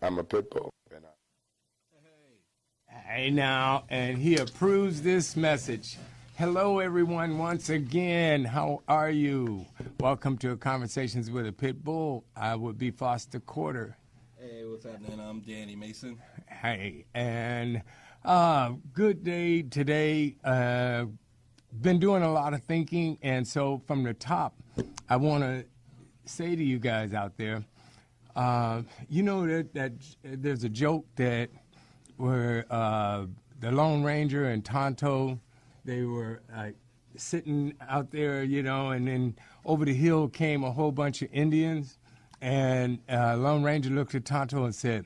I'm a pit bull. Hey now, and he approves this message. Hello, everyone, once again. How are you? Welcome to Conversations with a Pit Bull. I would be Foster Quarter. Hey, what's happening? I'm Danny Mason. Hey, and good day today. Been doing a lot of thinking, and so from the top, I want to say to you guys out there, you know that there's a joke that where the Lone Ranger and Tonto, they were sitting out there, you know, and then over the hill came a whole bunch of Indians, and Lone Ranger looked at Tonto and said,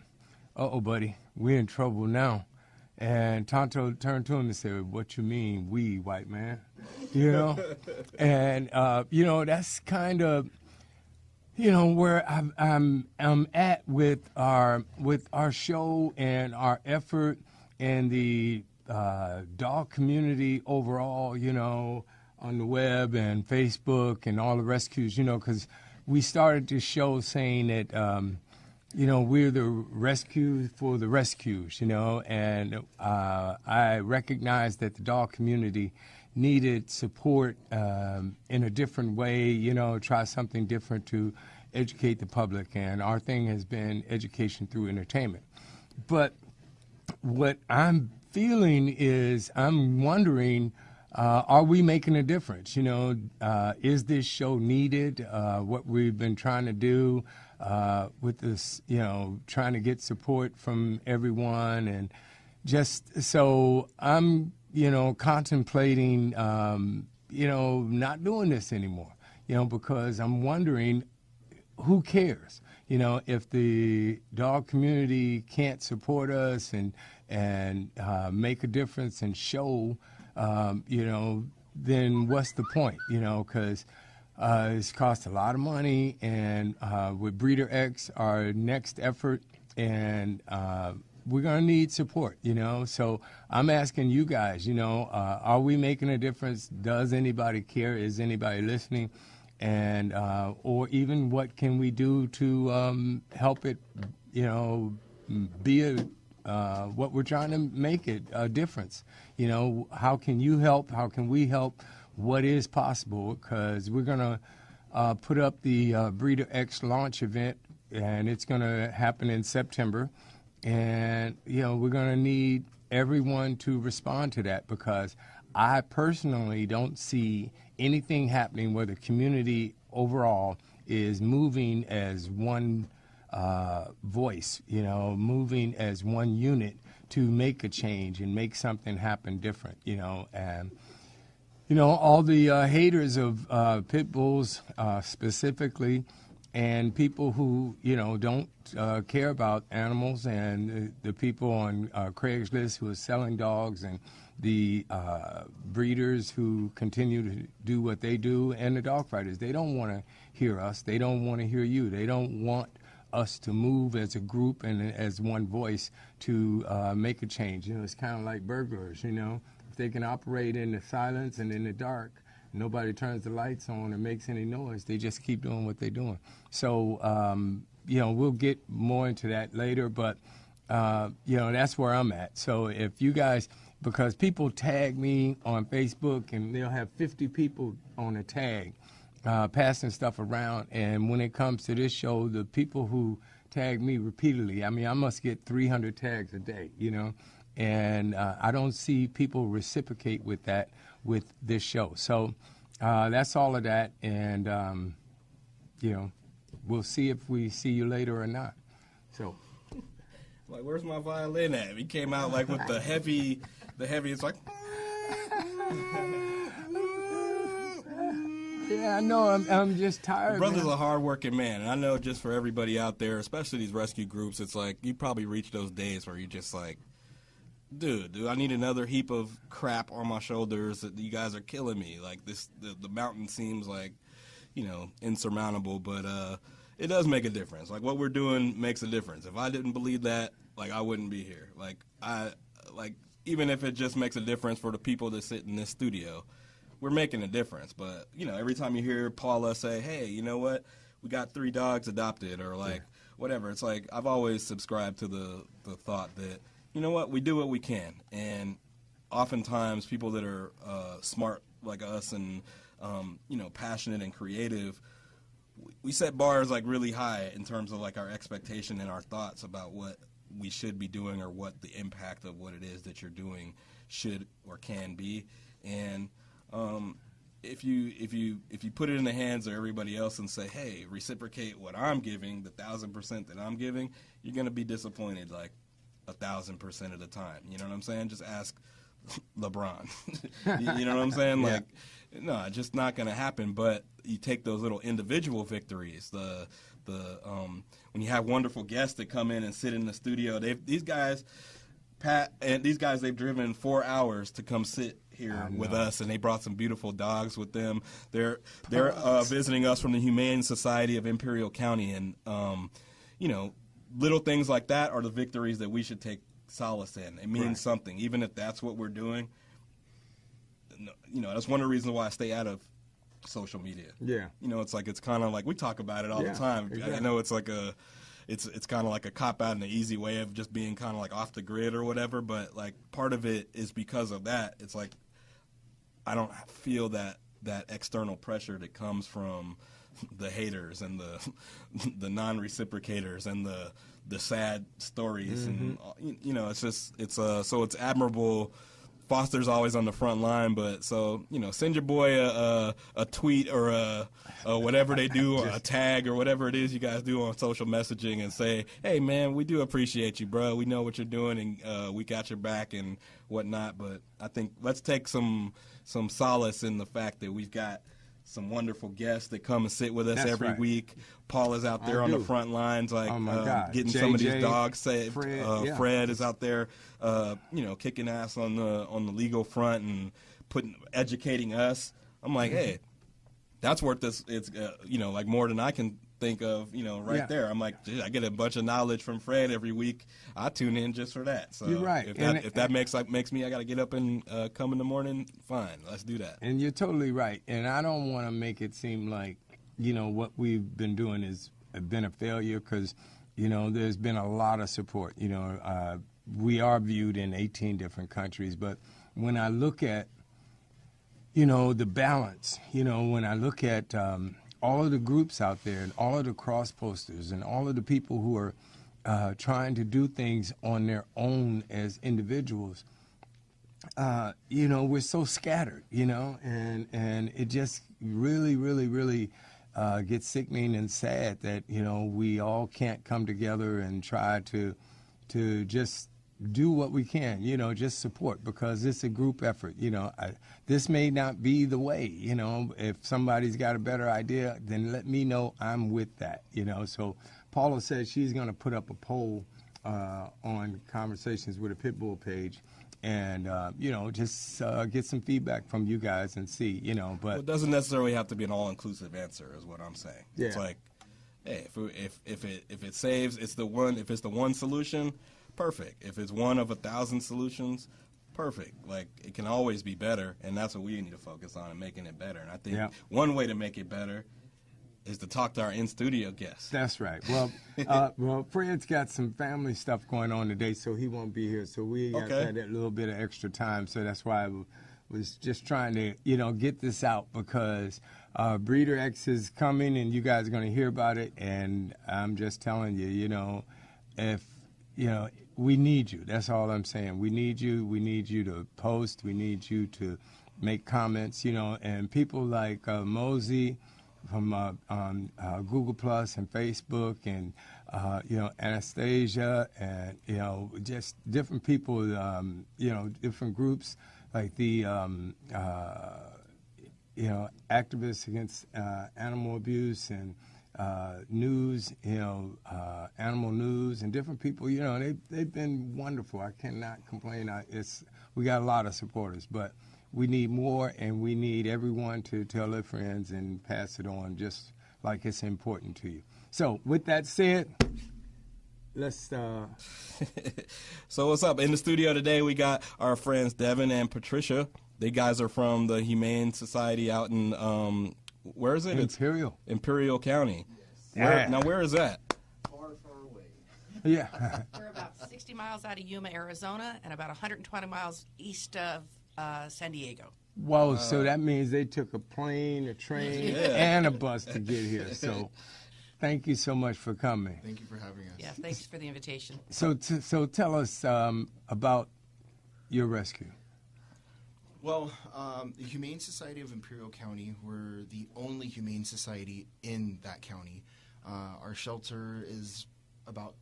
"Uh-oh, buddy, we're in trouble now." And Tonto turned to him and said, "What you mean, we, white man?" You know? And, you know, that's kind of, you know, where I'm at with our show and our effort and the dog community overall, you know, on the web and Facebook and all the rescues, you know, because we started this show saying that, you know, we're the rescue for the rescues, you know, and I recognize that the dog community needed support in a different way, you know, try something different to educate the public, and our thing has been education through entertainment. But what I'm feeling is I'm wondering, are we making a difference? You know, is this show needed? What we've been trying to do with this, you know, trying to get support from everyone, and just so I'm, you know, contemplating, you know, not doing this anymore, you know, because I'm wondering, who cares? You know, if the dog community can't support us and make a difference and show, you know, then what's the point? You know, because it's cost a lot of money, and with Breeder X, our next effort, and we're going to need support, you know. So I'm asking you guys, you know, are we making a difference? Does anybody care? Is anybody listening? And or even what can we do to help it, you know, be what we're trying to make it a difference. You know, how can you help? How can we help? What is possible? Because we're going to put up the Breeder X launch event, and it's going to happen in September. And, you know, we're going to need everyone to respond to that, because I personally don't see anything happening where the community overall is moving as one voice, you know, moving as one unit to make a change and make something happen different, you know. And, you know, all the haters of pit bulls specifically, and people who, you know, don't care about animals, and the people on Craigslist who are selling dogs, and the breeders who continue to do what they do, and the dog fighters. They don't want to hear us. They don't want to hear you. They don't want us to move as a group and as one voice to make a change. You know, it's kind of like burglars, you know. If they can operate in the silence and in the dark, nobody turns the lights on or makes any noise, they just keep doing what they're doing. So, you know, we'll get more into that later, but, you know, that's where I'm at. So if you guys, because people tag me on Facebook, and they'll have 50 people on a tag passing stuff around, and when it comes to this show, the people who tag me repeatedly, I mean, I must get 300 tags a day, you know, and I don't see people reciprocate with that with this show. So that's all of that, and, you know, we'll see if we see you later or not. So, like, where's my violin at? He came out, like, with the heavy, it's like... Yeah, I know. I'm just tired. Your brother's a hard-working man, and I know just for everybody out there, especially these rescue groups, it's like you probably reach those days where you're just like, dude, I need another heap of crap on my shoulders. That you guys are killing me. Like this, the mountain seems like, you know, insurmountable, but it does make a difference. Like what we're doing makes a difference. If I didn't believe that, like I wouldn't be here. Like even if it just makes a difference for the people that sit in this studio. we're making a difference. But, you know, every time you hear Paula say, hey, you know what, we got 3 dogs adopted, or like whatever, it's like I've always subscribed to the thought that, you know what, we do what we can. And oftentimes people that are smart like us and, you know, passionate and creative, we set bars like really high in terms of like our expectation and our thoughts about what we should be doing or what the impact of what it is that you're doing should or can be. And if you put it in the hands of everybody else and say, hey, reciprocate what I'm giving, the 1,000% that I'm giving, you're going to be disappointed like 1,000% of the time. You know what I'm saying? Just ask LeBron. You know what I'm saying? Yeah. Like, no, just not going to happen. But you take those little individual victories, when you have wonderful guests that come in and sit in the studio. These guys, Pat and these guys, they've driven 4 hours to come sit here with us, and they brought some beautiful dogs with them. They're visiting us from the Humane Society of Imperial County, and you know, little things like that are the victories that we should take solace in. It means something, even if that's what we're doing. You know, that's one of the reasons why I stay out of social media. Yeah. You know, it's kind of like we talk about it all the time. Exactly. I know it's like it's kind of like a cop out and an easy way of just being kind of like off the grid or whatever. But like part of it is because of that. It's like I don't feel that external pressure that comes from the haters and the non-reciprocators and the sad stories. And you know, it's so it's admirable. Foster's always on the front line, but so, you know, send your boy a tweet or a whatever they do, or a tag or whatever it is you guys do on social messaging, and say, hey man, we do appreciate you, bro. We know what you're doing, and we got your back and whatnot. But I think let's take some solace in the fact that we've got some wonderful guests that come and sit with us every week. Paula's out there on the front lines, like getting JJ, some of these dogs saved. Fred is out there, you know, kicking ass on the legal front and educating us. I'm like, hey, that's worth this. It's you know, like more than I can think of, you know, there. I'm like, I get a bunch of knowledge from Fred every week. I tune in just for that. So you're right. If that makes me, I got to get up and come in the morning. Fine, let's do that. And you're totally right. And I don't want to make it seem like, you know, what we've been doing has been a failure, because, you know, there's been a lot of support. You know, we are viewed in 18 different countries, but when I look at, you know, the balance, you know, when I look at all of the groups out there and all of the cross posters and all of the people who are trying to do things on their own as individuals, you know, we're so scattered, you know, and it just really, really, really gets sickening and sad that, you know, we all can't come together and try to just do what we can, you know, just support, because it's a group effort. You know, this may not be the way, you know. If somebody's got a better idea, then let me know. I'm with that, you know. So Paula says she's going to put up a poll on Conversations with a Pitbull page, and, you know, just get some feedback from you guys and see, you know. But it doesn't necessarily have to be an all-inclusive answer is what I'm saying. Yeah. It's like, hey, if it saves, it's the one. If it's the one solution, perfect. If it's one of 1,000 solutions, perfect. Like, it can always be better, and that's what we need to focus on, and making it better. And I think one way to make it better is to talk to our in-studio guests. That's right. Well, well, Fred's got some family stuff going on today, so he won't be here. So we got that little bit of extra time. So that's why I was just trying to, you know, get this out, because Breeder X is coming, and you guys are going to hear about it. And I'm just telling you, you know, if, you know, we need you. That's all I'm saying. We need you. We need you to post. We need you to make comments, you know. And people like Mosey from Google Plus and Facebook, and, you know, Anastasia, and, you know, just different people, you know, different groups like the, you know, activists against animal abuse, and news, you know, animal news, and different people, you know, they've been wonderful. I cannot complain. We got a lot of supporters, but we need more, and we need everyone to tell their friends and pass it on, just like it's important to you. So with that said, let's So what's up? In the studio today, we got our friends Devon and Patricia. They guys are from the Humane Society out in where is it? Imperial. It's Imperial County. Yes. Where is that? Far away. Yeah. We're about 60 miles out of Yuma, Arizona, and about 120 miles east of San Diego. Whoa, so that means they took a plane, a train, and a bus to get here. So thank you so much for coming. Thank you for having us. Yeah, thanks for the invitation. So tell us about your rescue. Well, the Humane Society of Imperial County, we're the only humane society in that county. Our shelter is about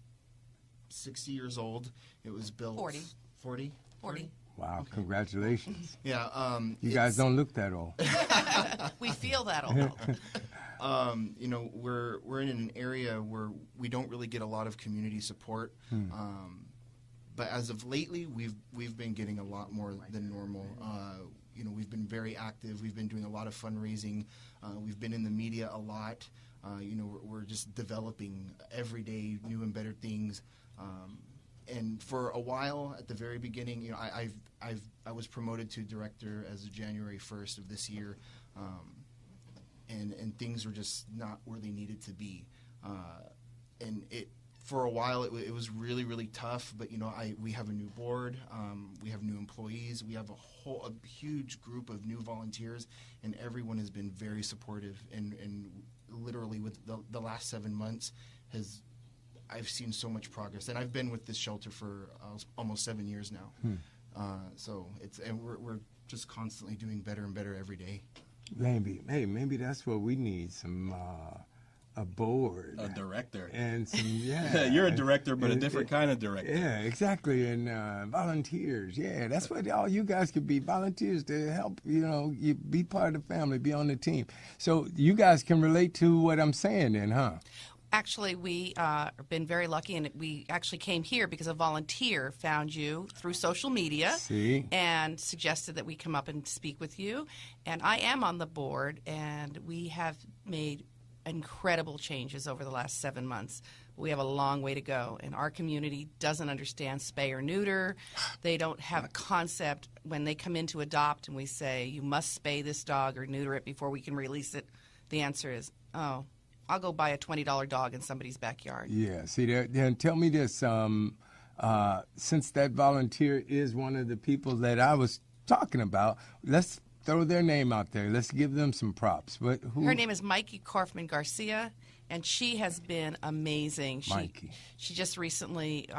60 years old. It was built... 40. 40? 40. Wow, okay. Congratulations. Yeah. You guys don't look that old. We feel that old. You know, we're in an area where we don't really get a lot of community support. But as of lately, we've been getting a lot more than normal. You know, we've been very active. We've been doing a lot of fundraising. We've been in the media a lot. You know, we're just developing every day new and better things. And for a while, at the very beginning, you know, I was promoted to director as of January 1st of this year, and things were just not where they needed to be. And for a while, it was really, really tough. But you know, we have a new board, we have new employees, we have a huge group of new volunteers, and everyone has been very supportive. And literally, with the last 7 months, I've seen so much progress. And I've been with this shelter for almost 7 years now. So we're just constantly doing better and better every day. Maybe that's what we need, some a board, A director. and some You're a director, but a different kind of director. Yeah, exactly, and volunteers. Yeah, that's what all you guys could be, volunteers to help. You know, you be part of the family, be on the team. So you guys can relate to what I'm saying, then, huh? Actually, we have been very lucky, and we actually came here because a volunteer found you through social media and suggested that we come up and speak with you. And I am on the board, and we have made incredible changes over the last 7 months. We have a long way to go, and our community doesn't understand spay or neuter. They don't have a concept when they come in to adopt, and we say, you must spay this dog or neuter it before we can release it. The answer is, oh, I'll go buy a $20 dog in somebody's backyard. Yeah, see, then tell me this, since that volunteer is one of the people that I was talking about, let's throw their name out there. Let's give them some props. Her name is Mikey Korfman Garcia, and she has been amazing. She just recently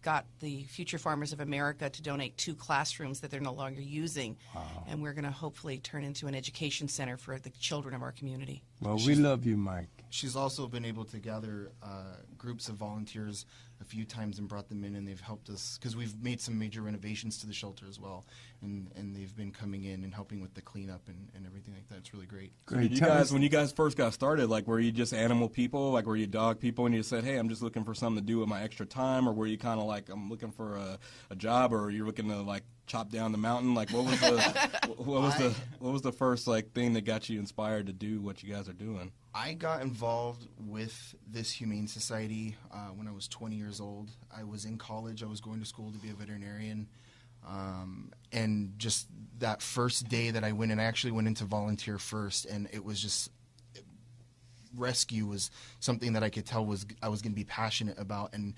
got the Future Farmers of America to donate 2 classrooms that they're no longer using. Wow. And we're going to hopefully turn into an education center for the children of our community. Well, we love you, Mike. She's also been able to gather groups of volunteers a few times and brought them in, and they've helped us because we've made some major renovations to the shelter as well, and they've been coming in and helping with the cleanup and everything like that. It's really great. Great. When you guys first got started, like, were you just animal people? Like, were you dog people, and you said, hey, I'm just looking for something to do with my extra time, or were you kind of like, I'm looking for a job, or you're looking to like chop down the mountain? Like, what was the what was the first like thing that got you inspired to do what you guys are doing? I got involved with this Humane Society when I was 20 years old. I was in college. I was going to school to be a veterinarian. And just that first day that I went in, I actually went in to volunteer first, and it was just rescue was something that I could tell I was going to be passionate about, and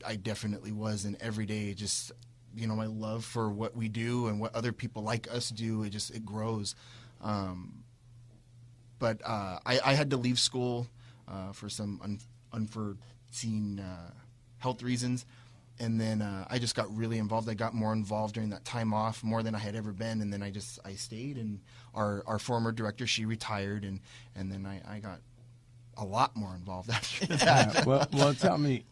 I definitely was. And every day, just, you know, my love for what we do and what other people like us do, it grows. But I had to leave school for some unforeseen health reasons. And then I just got really involved. I got more involved during that time off, more than I had ever been. And then I stayed. And our former director, she retired. And then I got a lot more involved after that. Well, tell me,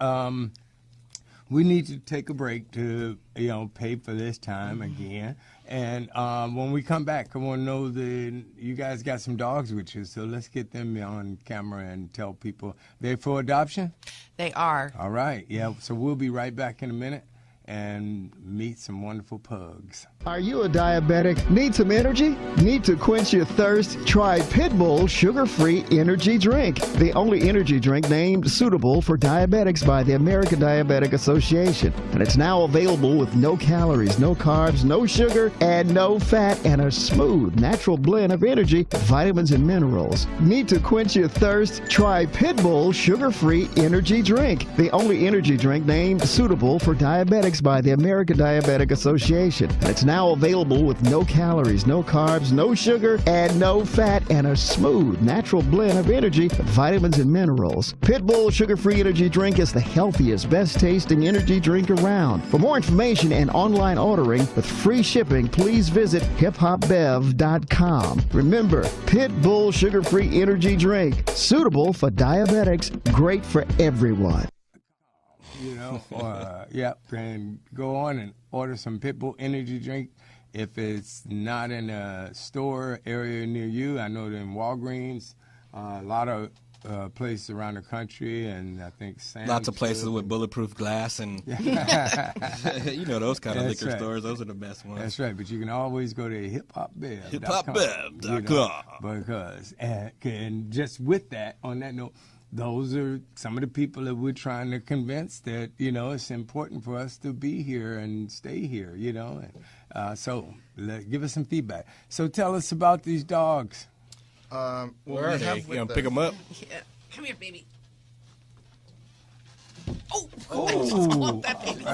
we need to take a break to, you know, pay for this time again. And when we come back, I want to know that you guys got some dogs with you, so let's get them on camera and tell people they're for adoption? They are. All right, yeah, so we'll be right back in a minute. and meet some wonderful pugs. Are you a diabetic? Need some energy? Need to quench your thirst? Try Pitbull Sugar-Free Energy Drink, the only energy drink named suitable for diabetics by the American Diabetic Association. And it's now available with no calories, no carbs, no sugar, and no fat, and a smooth, natural blend of energy, vitamins, and minerals. Need to quench your thirst? Try Pitbull Sugar-Free Energy Drink, the only energy drink named suitable for diabetics by the American Diabetic Association. And it's now available with no calories, no carbs, no sugar, and no fat, and a smooth, natural blend of energy, vitamins, and minerals. Pitbull Sugar-Free Energy Drink is the healthiest, best-tasting energy drink around. For more information and online ordering with free shipping, please visit hiphopbev.com. Remember, Pitbull Sugar-Free Energy Drink, suitable for diabetics, great for everyone. You know, and go on and order some Pitbull energy drink. If it's not in a store area near you, I know they're in Walgreens, a lot of places around the country, and I think Sam's. Lots of places with bulletproof glass and, you know, those kind of liquor stores. Those are the best ones. That's right, but you can always go to hiphopbev.com. hiphopbev.com. Because, and just with that, on that note, those are some of the people that we're trying to convince that, you know, it's important for us to be here and stay here, you know. And, so give us some feedback. So tell us about these dogs. Where are they? You gonna pick them up? Yeah. Come here, baby. Oh, that baby.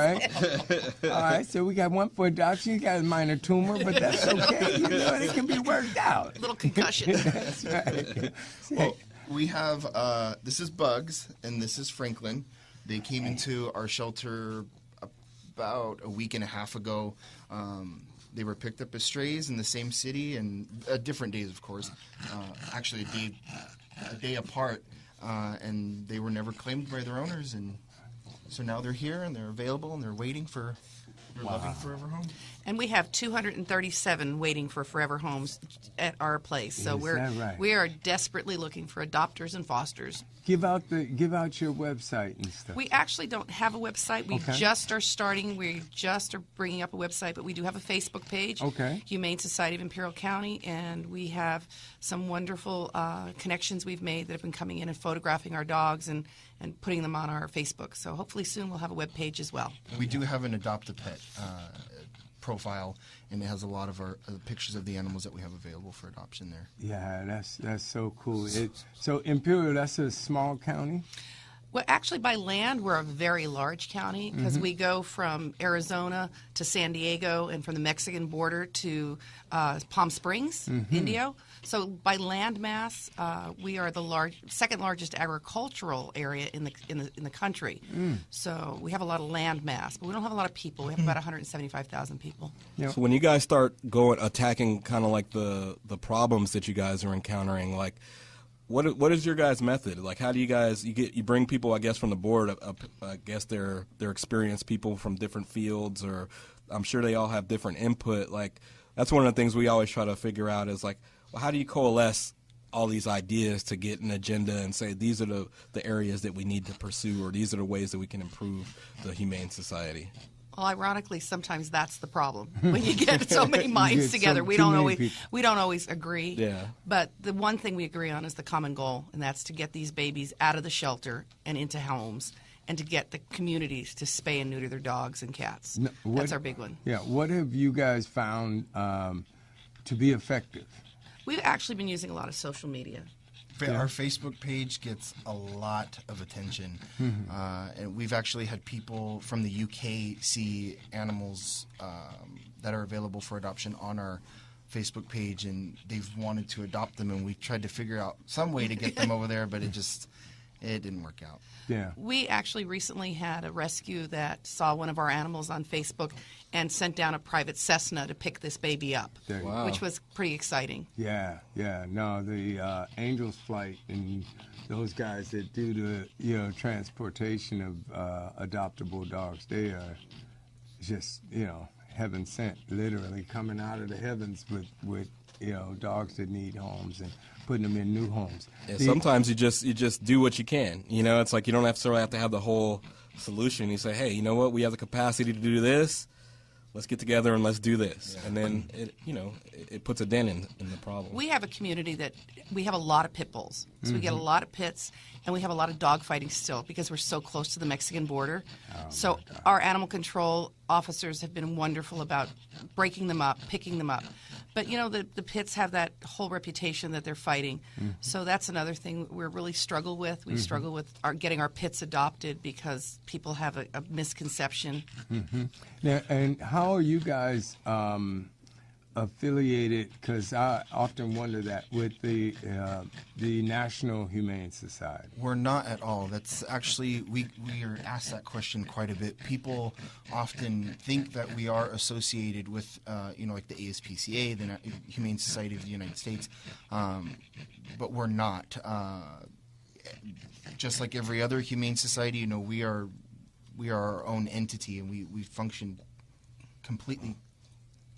All right, so we got one for adoption. You got a minor tumor, but that's okay. You know, it can be worked out. Little concussion. That's right. Well, we have, this is Bugs, and this is Franklin. They came into our shelter about a week and a half ago. They were picked up as strays in the same city, and different days, of course. Actually, a day apart, and they were never claimed by their owners. And so now they're here, and they're available, and they're waiting for their loving forever home. And we have 237 waiting for forever homes at our place. So we are desperately looking for adopters and fosters. Give out your website and stuff. We actually don't have a website. We just are starting. We just are bringing up a website, but we do have a Facebook page. Humane Society of Imperial County, and we have some wonderful connections we've made that have been coming in and photographing our dogs and putting them on our Facebook. So hopefully soon we'll have a web page as well. We do have an Adopt-A-Pet profile, and it has a lot of our pictures of the animals that we have available for adoption there. Yeah, that's so cool. So Imperial, that's a small county? Well, actually, by land, we're a very large county because we go from Arizona to San Diego and from the Mexican border to Palm Springs, Indio. So by land mass, we are the second largest agricultural area in the country. So we have a lot of land mass, but we don't have a lot of people. We have about 175,000 people. Yep. So when you guys start attacking kind of like the problems that you guys are encountering, like what is your guys' method? Like, how do you guys you bring people, I guess, from the board? I guess they're experienced people from different fields, or I'm sure they all have different input. Like, that's one of the things we always try to figure out is like, well, how do you coalesce all these ideas to get an agenda and say these are the areas that we need to pursue, or these are the ways that we can improve the Humane Society? Well, ironically, sometimes that's the problem. When you get so many minds together, we don't always agree. Yeah. But the one thing we agree on is the common goal, and that's to get these babies out of the shelter and into homes, and to get the communities to spay and neuter their dogs and cats. That's our big one. Yeah. What have you guys found to be effective? We've actually been using a lot of social media. Our Facebook page gets a lot of attention, and we've actually had people from the UK see animals that are available for adoption on our Facebook page, and they've wanted to adopt them, and we tried to figure out some way to get them over there, but it didn't work out. Yeah. We actually recently had a rescue that saw one of our animals on Facebook and sent down a private Cessna to pick this baby up, which was pretty exciting. Yeah. No, the Angels Flight and those guys that do the transportation of adoptable dogs, they are just heaven sent, literally coming out of the heavens with dogs that need homes and putting them in new homes. Yeah, sometimes you just do what you can. It's like you don't necessarily have to have the whole solution. You say, hey, you know what? We have the capacity to do this. Let's get together and let's do this. Yeah. And then it puts a dent in the problem. We have a community that we have a lot of pit bulls. So we get a lot of pits, and we have a lot of dog fighting still because we're so close to the Mexican border. So our animal control officers have been wonderful about breaking them up, picking them up. But, the pits have that whole reputation that they're fighting. So that's another thing we really struggle with. We struggle with getting our pits adopted because people have a misconception. Now, and how are you guys affiliated? Because I often wonder that with the National Humane Society. We're not at all. That's actually, we are asked that question quite a bit. People often think that we are associated with, like the ASPCA, the Humane Society of the United States, but we're not. Just like every other humane society, we are our own entity, and we function completely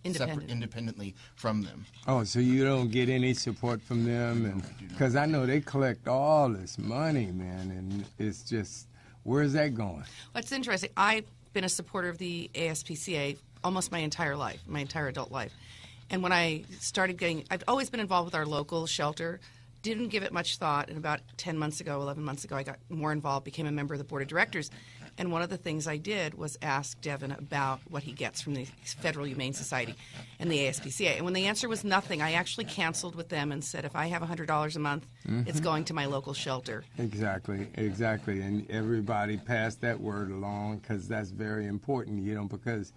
independently from them. Oh, so you don't get any support from them? And because I know they collect all this money, man, and it's just, where's that going? Well, it's interesting. I've been a supporter of the ASPCA almost my entire life, my entire adult life. And when I started I've always been involved with our local shelter, didn't give it much thought, and about 11 months ago, I got more involved, became a member of the board of directors. And one of the things I did was ask Devon about what he gets from the Federal Humane Society and the ASPCA. And when the answer was nothing, I actually canceled with them and said, if I have $100 a month, it's going to my local shelter. Exactly. And everybody passed that word along because that's very important, because,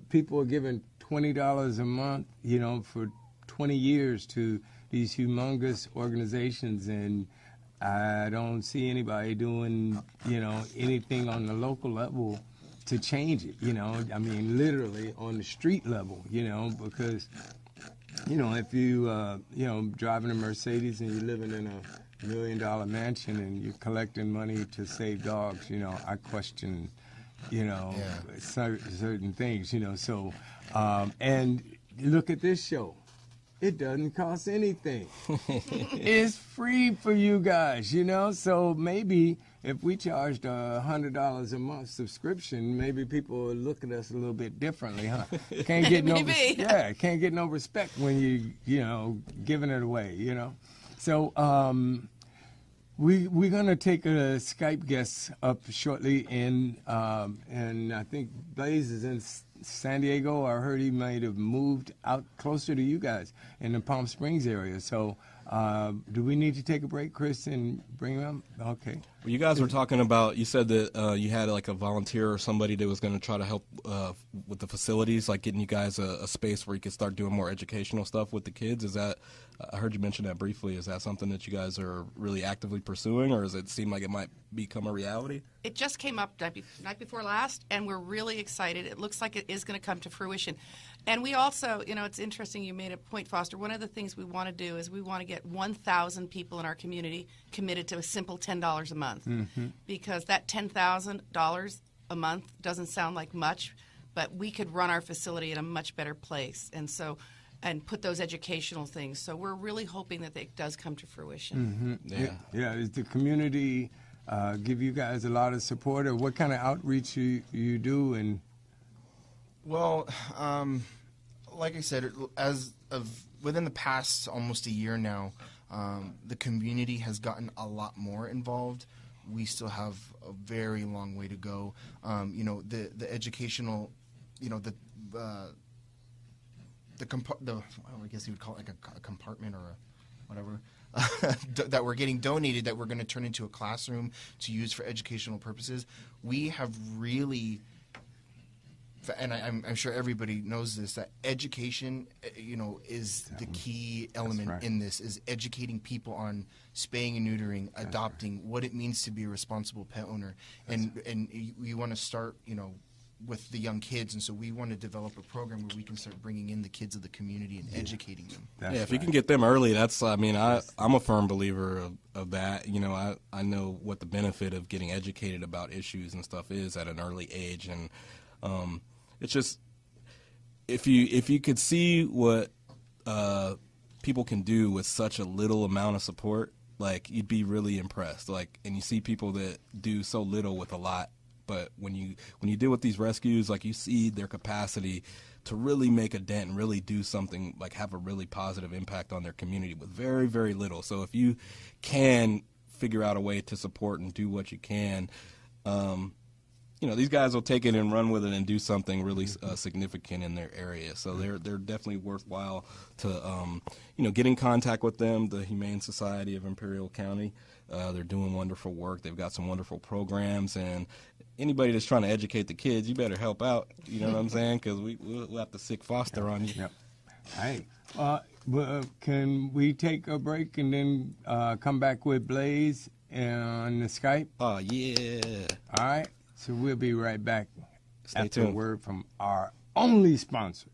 people are giving $20 a month, for 20 years to these humongous organizations, and I don't see anybody doing, anything on the local level to change it, I mean, literally on the street level, because, if you, driving a Mercedes and you're living in a $1 million mansion and you're collecting money to save dogs, I question, certain things, so, and look at this show. It doesn't cost anything. It's free for you guys, So maybe if we charged $100 a month subscription, maybe people would look at us a little bit differently, huh? Can't get no respect when you giving it away, So we're gonna take a Skype guest up shortly, and I think Blaze is in San Diego. I heard he might have moved out closer to you guys in the Palm Springs area. So do we need to take a break, Chris, and bring him up? Okay. Well, you guys were talking about, you said that you had like a volunteer or somebody that was going to try to help with the facilities, like getting you guys a space where you could start doing more educational stuff with the kids. Is that, I heard you mention that briefly, is that something that you guys are really actively pursuing, or does it seem like it might become a reality? It just came up night before last, and we're really excited. It looks like it is going to come to fruition. And we also, it's interesting you made a point, Foster. One of the things we want to do is we want to get 1,000 people in our community committed to a simple $10 a month. Because that $10,000 a month doesn't sound like much, but we could run our facility in a much better place. And put those educational things. So we're really hoping that it does come to fruition. Yeah. Is the community give you guys a lot of support, or what kind of outreach you do? And well, like I said, as of within the past almost a year now, the community has gotten a lot more involved. We still have a very long way to go. The educational, I guess you would call it like a compartment or whatever, that we're getting donated, that we're going to turn into a classroom to use for educational purposes. We have really, and I'm sure everybody knows this, that education, is the key element in this, is educating people on spaying and neutering, adopting, what it means to be a responsible pet owner. And we want to start, with the young kids, and so we want to develop a program where we can start bringing in the kids of the community and educating them. If you can get them early, that's, I'm a firm believer of that. I know what the benefit of getting educated about issues and stuff is at an early age, and it's just, if you could see what people can do with such a little amount of support, like you'd be really impressed. Like, and you see people that do so little with a lot, but when you deal with these rescues, like you see their capacity to really make a dent and really do something, like have a really positive impact on their community with very, very little. So if you can figure out a way to support and do what you can, these guys will take it and run with it and do something really significant in their area. So they're definitely worthwhile to get in contact with them. The Humane Society of Imperial County, they're doing wonderful work. They've got some wonderful programs, and anybody that's trying to educate the kids, you better help out. You know what I'm saying? Because we'll have to sick foster on you. Yep. Hey, can we take a break and then come back with Blaze on the Skype? Oh yeah. All right. So we'll be right back after tuned. a word from our only sponsor.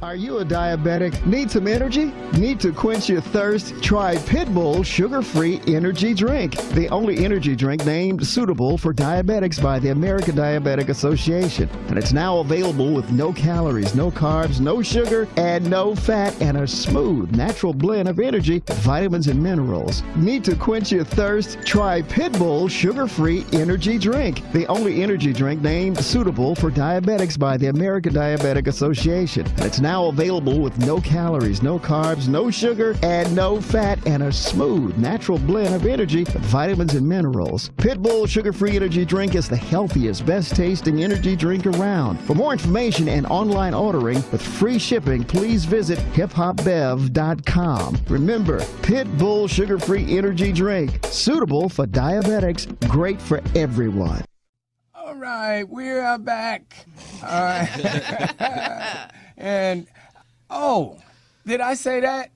Are you a diabetic? Need some energy? Need to quench your thirst? Try Pitbull Sugar-Free Energy Drink, the only energy drink named suitable for diabetics by the American Diabetic Association. And it's now available with no calories, no carbs, no sugar, and no fat, and a smooth, natural blend of energy, vitamins, and minerals. Need to quench your thirst? Try Pitbull Sugar-Free Energy Drink, the only energy drink named suitable for diabetics by the American Diabetic Association. And it's now available with no calories, no carbs, no sugar, and no fat, and a smooth, natural blend of energy, vitamins, and minerals. Pitbull Sugar-Free Energy Drink is the healthiest, best-tasting energy drink around. For more information and online ordering with free shipping, please visit hiphopbev.com. Remember, Pitbull Sugar-Free Energy Drink, suitable for diabetics, great for everyone. All right, we're back. All right. And, did I say that?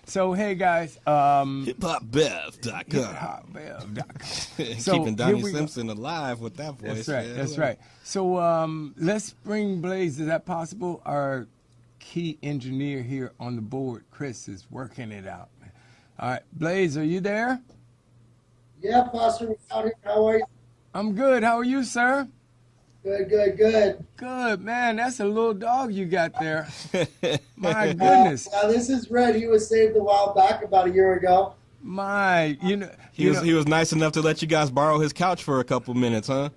So, hey, guys. HipHopBev.com. HipHopBev.com. So, keeping Donnie Simpson alive with that voice. That's right, man. that's right. So, let's bring Blaze. Is that possible? Our key engineer here on the board, Chris, is working it out. All right, Blaze, are you there? Yeah, Foster, how are you? I'm good. How are you, sir? Good. Good, man. That's a little dog you got there. My goodness. This is Red. He was saved a while back, about a year ago. He was nice enough to let you guys borrow his couch for a couple minutes, huh?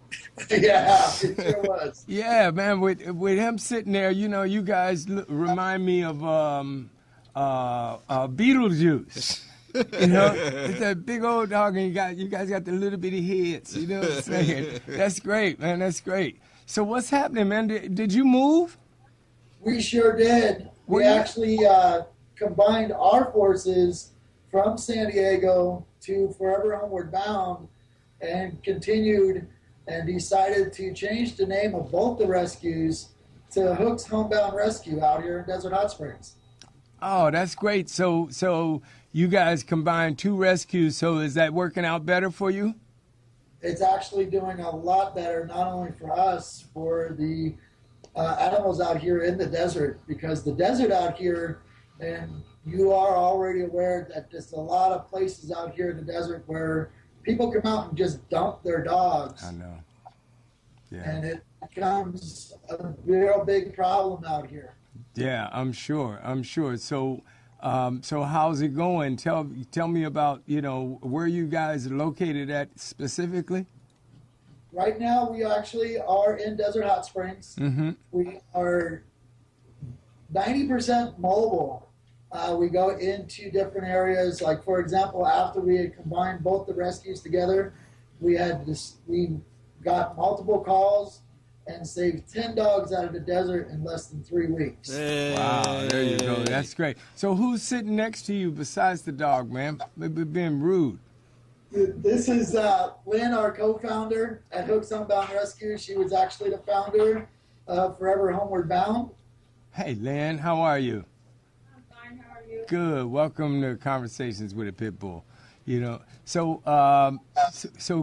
Yeah, it sure was. Yeah, man. With him sitting there, you guys remind me of Beetlejuice. It's a big old dog, and you guys got the little bitty heads. You know what I'm saying? That's great, man. That's great. So what's happening, man? Did you move? We sure did. We actually combined our forces from San Diego to Forever Homeward Bound, and continued and decided to change the name of both the rescues to Hook's Homebound Rescue out here in Desert Hot Springs. Oh, that's great. So you guys combined two rescues. So is that working out better for you? It's actually doing a lot better, not only for us, for the animals out here in the desert, because the desert out here, and you are already aware that there's a lot of places out here in the desert where people come out and just dump their dogs. I know. Yeah. And it becomes a real big problem out here. Yeah, I'm sure. So how's it going? Tell me about, where you guys are located at specifically. Right now, we actually are in Desert Hot Springs. Mm-hmm. We are 90% mobile. We go into different areas. Like, for example, after we had combined both the rescues together, we got multiple calls and saved 10 dogs out of the desert in less than 3 weeks. Hey. Wow, there you go. That's great. So who's sitting next to you besides the dog, man? Maybe being rude. This is Lynn, our co-founder at Hook's Homebound Rescue. She was actually the founder of Forever Homeward Bound. Hey, Lynn, how are you? I'm fine. How are you? Good. Welcome to Conversations with a Pit Bull. So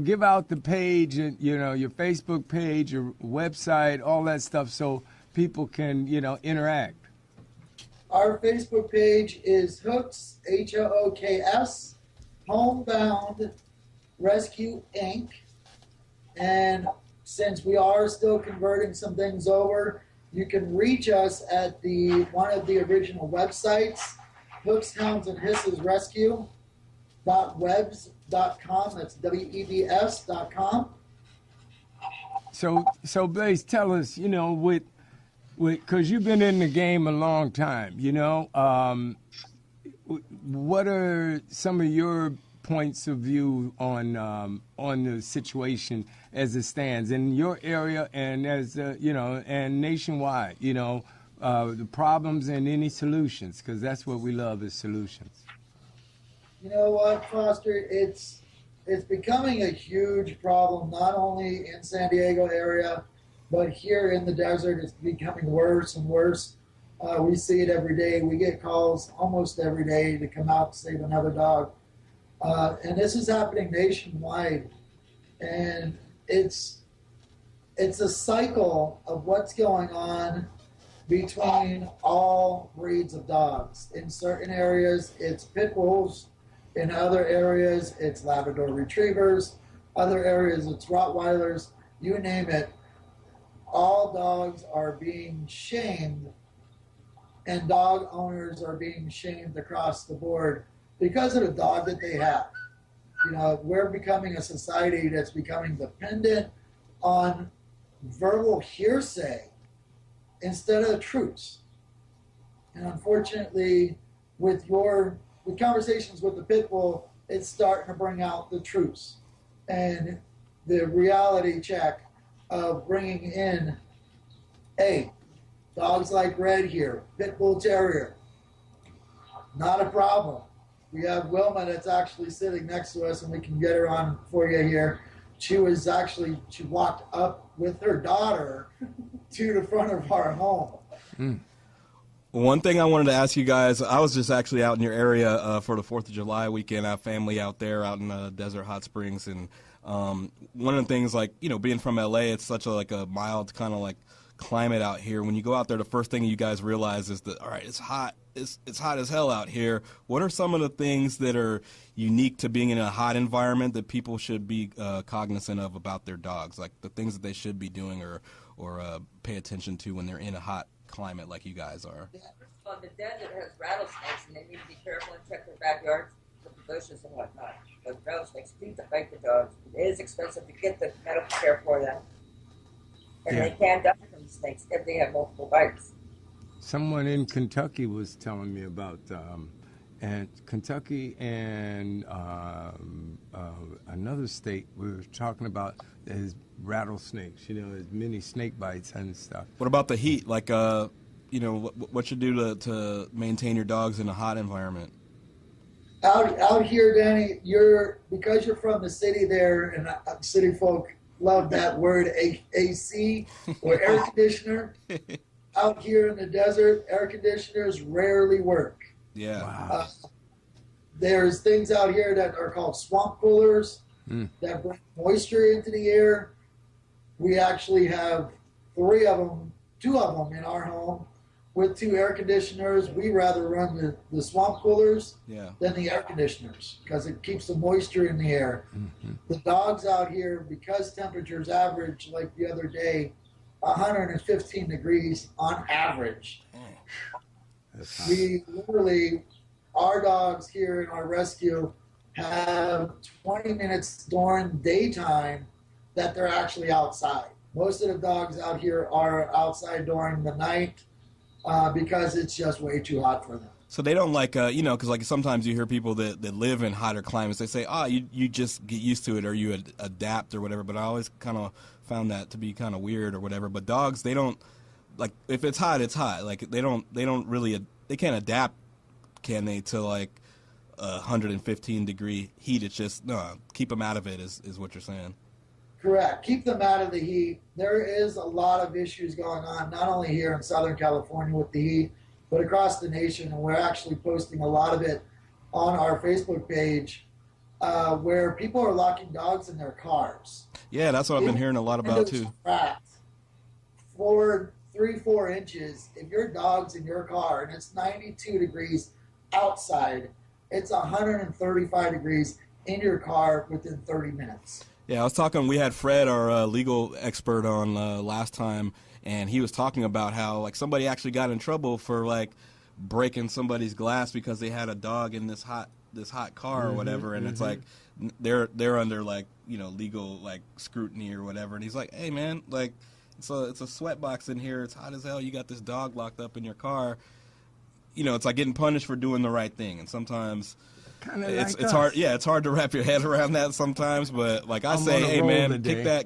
give out the page and your Facebook page, your website, all that stuff, so people can interact. Our Facebook page is Hooks HOOKS Homebound Rescue Inc. And since we are still converting some things over, you can reach us at one of the original websites, Hooks, Hounds, and Hisses Rescue.webs.com. That's WEBS.com. So Blaze, tell us, because you've been in the game a long time, what are some of your points of view on the situation as it stands in your area and as and nationwide, the problems and any solutions, because that's what we love is solutions. You know what, Foster? It's becoming a huge problem, not only in San Diego area, but here in the desert. It's becoming worse and worse. We see it every day. We get calls almost every day to come out and save another dog. And this is happening nationwide. And it's a cycle of what's going on between all breeds of dogs. In certain areas, it's pit bulls. In other areas, it's Labrador retrievers. Other areas, it's Rottweilers. You name it. All dogs are being shamed, and dog owners are being shamed across the board because of the dog that they have. We're becoming a society that's becoming dependent on verbal hearsay instead of truths. And unfortunately, with conversations with the pit bull, it's starting to bring out the truths and the reality check of bringing in, hey, dogs like Red here, pit bull terrier, not a problem. We have Wilma that's actually sitting next to us, and we can get her on for you here. She walked up with her daughter to the front of our home. One thing I wanted to ask you guys, I was just actually out in your area for the 4th of July weekend. I have family out there out in Desert Hot Springs, and one of the things, being from LA, it's such a mild kind of climate out here. When you go out there, the first thing you guys realize is that, all right, it's hot. It's hot as hell out here. What are some of the things that are unique to being in a hot environment that people should be cognizant of about their dogs, like the things that they should be doing or pay attention to when they're in a hot climate like you guys are? Well, the desert has rattlesnakes, and they need to be careful and check their backyards for the bushes and whatnot. But rattlesnakes do bite the dogs. It is expensive to get the medical care for them. And they can die from the snakes if they have multiple bites. Someone in Kentucky was telling me about, and Kentucky and another state we were talking about is rattlesnakes. There's many snake bites and stuff. What about the heat? What you do to maintain your dogs in a hot environment? Out here, Danny, because you're from the city there, and city folk love that word AC or air conditioner. Out here in the desert, air conditioners rarely work. Yeah. Wow. There's things out here that are called swamp coolers that bring moisture into the air. We actually have two of them in our home with 2 air conditioners. We rather run the swamp coolers than the air conditioners because it keeps the moisture in the air. Mm-hmm. The dogs out here, because temperatures average, like the other day, 115 degrees on average. We literally, our dogs here in our rescue have 20 minutes during daytime that they're actually outside. Most of the dogs out here are outside during the night because it's just way too hot for them. So they don't because sometimes you hear people that live in hotter climates, they say, you just get used to it or you adapt or whatever, but I always kind of found that to be kind of weird or whatever. But dogs, they don't, if it's hot, it's hot. They can't adapt, can they, to 115 degree heat? It's just, no, keep them out of it is what you're saying. Correct. Keep them out of the heat. There is a lot of issues going on, not only here in Southern California with the heat, but across the nation. And we're actually posting a lot of it on our Facebook page where people are locking dogs in their cars. Yeah, that's what I've been hearing a lot about too. 4 inches. If your dog's in your car and it's 92 degrees outside, it's 135 degrees in your car within 30 minutes. Yeah, we had Fred, our legal expert, on last time, and he was talking about how somebody actually got in trouble for breaking somebody's glass because they had a dog in this hot car or whatever, and it's like they're under like, you know, legal like scrutiny or whatever, and he's like, hey man, like it's a sweat box in here, it's hot as hell, you got this dog locked up in your car. You know, it's like getting punished for doing the right thing, and sometimes it's hard. Yeah, it's hard to wrap your head around that sometimes. But like I say, hey man,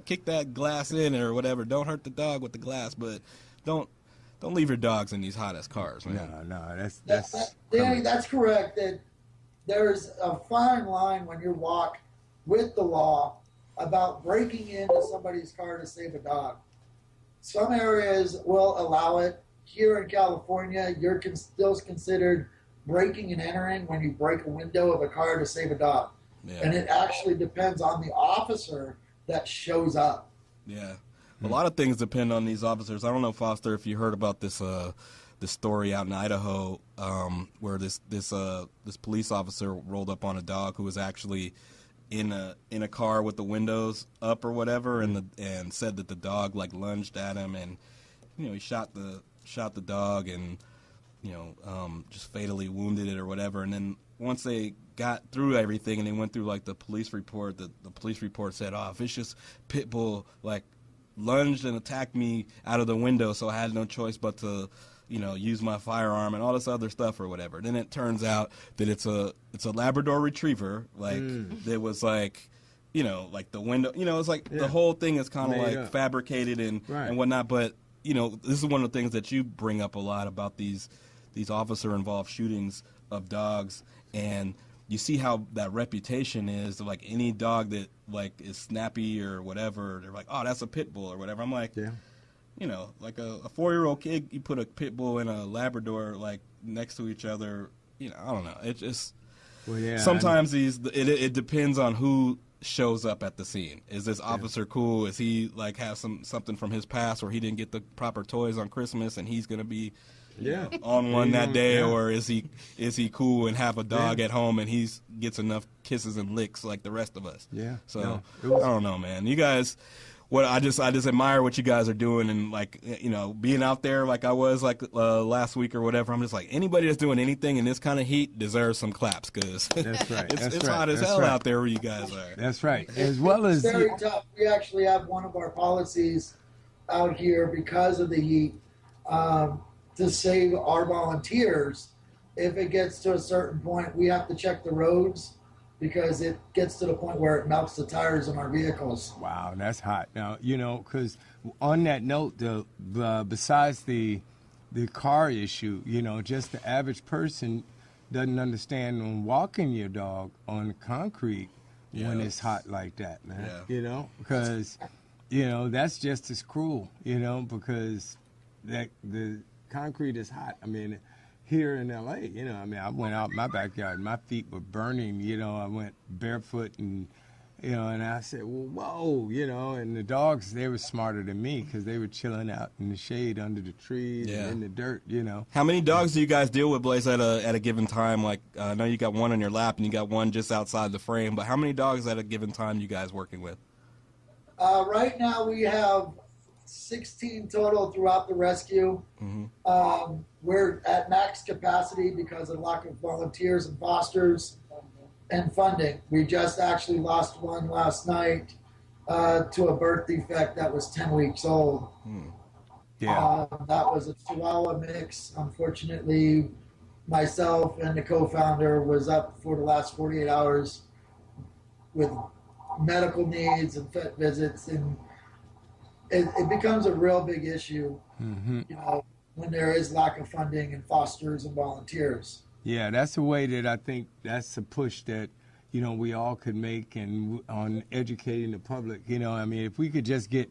kick that glass in or whatever. Don't hurt the dog with the glass, but don't leave your dogs in these hot ass cars, man. No, Danny, that's correct. That there's a fine line when you walk with the law about breaking into somebody's car to save a dog. Some areas will allow it. Here in California, you're still considered breaking and entering when you break a window of a car to save a dog. Yeah. And it actually depends on the officer that shows up. Yeah. A lot of things depend on these officers. I don't know, Foster, if you heard about this story out in Idaho where this police officer rolled up on a dog who was actually in a car with the windows up or whatever, and said that the dog like lunged at him, and you know, he shot the dog and, you know, just fatally wounded it or whatever. And then once they got through everything and they went through like the police report, the police report said, oh, a vicious pit bull like lunged and attacked me out of the window, so I had no choice but to, you know, use my firearm and all this other stuff or whatever. Then it turns out that it's a Labrador Retriever, like that was like, you know, like the window, you know, it's like the whole thing is kind of like fabricated and whatnot. But you know, this is one of the things that you bring up a lot about these officer-involved shootings of dogs, and you see how that reputation is. Like any dog that like is snappy or whatever, they're like, oh, that's a pit bull or whatever. I'm like, you know, like a 4-year-old kid, you put a pit bull and a Labrador like next to each other. You know, I don't know. It just sometimes it depends on who shows up at the scene. Is this officer cool? Is he like have something from his past where he didn't get the proper toys on Christmas and he's gonna be on one that day, or is he cool and have a dog at home and he gets enough kisses and licks like the rest of us? So I don't know, man. You guys, I just admire what you guys are doing, and like, you know, being out there like I was like last week or whatever. I'm just like, anybody that's doing anything in this kind of heat deserves some claps, because it's hot as hell out there where you guys are. That's right. As well as it's very tough. We actually have one of our policies out here because of the heat to save our volunteers. If it gets to a certain point, we have to check the roads, because it gets to the point where it melts the tires on our vehicles. Wow, that's hot. Now, you know, because on that note, besides the car issue, you know, just the average person doesn't understand on walking your dog on concrete when it's hot like that, man. You know, because, you know, that's just as cruel, you know, because the concrete is hot. I mean, here in L.A., you know, I mean, I went out in my backyard, my feet were burning, you know, I went barefoot and, you know, and I said, well, whoa, you know, and the dogs, they were smarter than me because they were chilling out in the shade under the trees and in the dirt, you know. How many dogs do you guys deal with, Blaze, at a given time? Like, I know you got one on your lap and you got one just outside the frame, but how many dogs at a given time you guys working with? Right now we have 16 total throughout the rescue. We're at max capacity because of lack of volunteers and fosters and funding. We just actually lost one last night to a birth defect that was 10 weeks old. That was a Chihuahua mix. Unfortunately, myself and the co-founder was up for the last 48 hours with medical needs and vet visits, and it becomes a real big issue, you know, when there is lack of funding and fosters and volunteers. Yeah, that's a way that I think that's a push that, you know, we all could make, and on educating the public. You know, I mean, if we could just get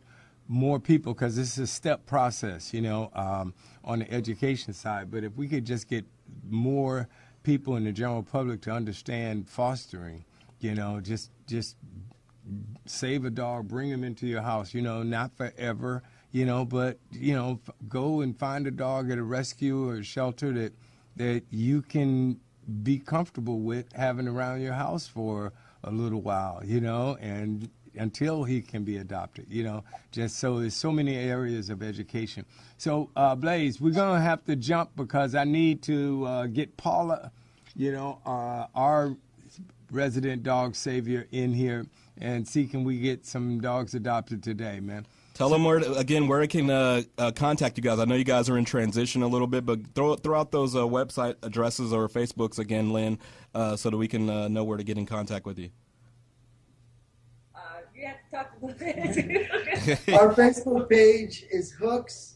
more people, because this is a step process, you know, on the education side, but if we could just get more people in the general public to understand fostering, you know, just save a dog, bring him into your house, you know, not forever, you know, but, you know, go and find a dog at a rescue or a shelter that you can be comfortable with having around your house for a little while, you know, and until he can be adopted, you know, just so there's so many areas of education. So, Blaze, we're going to have to jump because I need to get Paula, you know, our resident dog savior in here and see can we get some dogs adopted today, man. Tell them where it can contact you guys. I know you guys are in transition a little bit, but throw out those website addresses or Facebooks again, Lynn, so that we can know where to get in contact with you. You have to talk about it. Our Facebook page is Hooks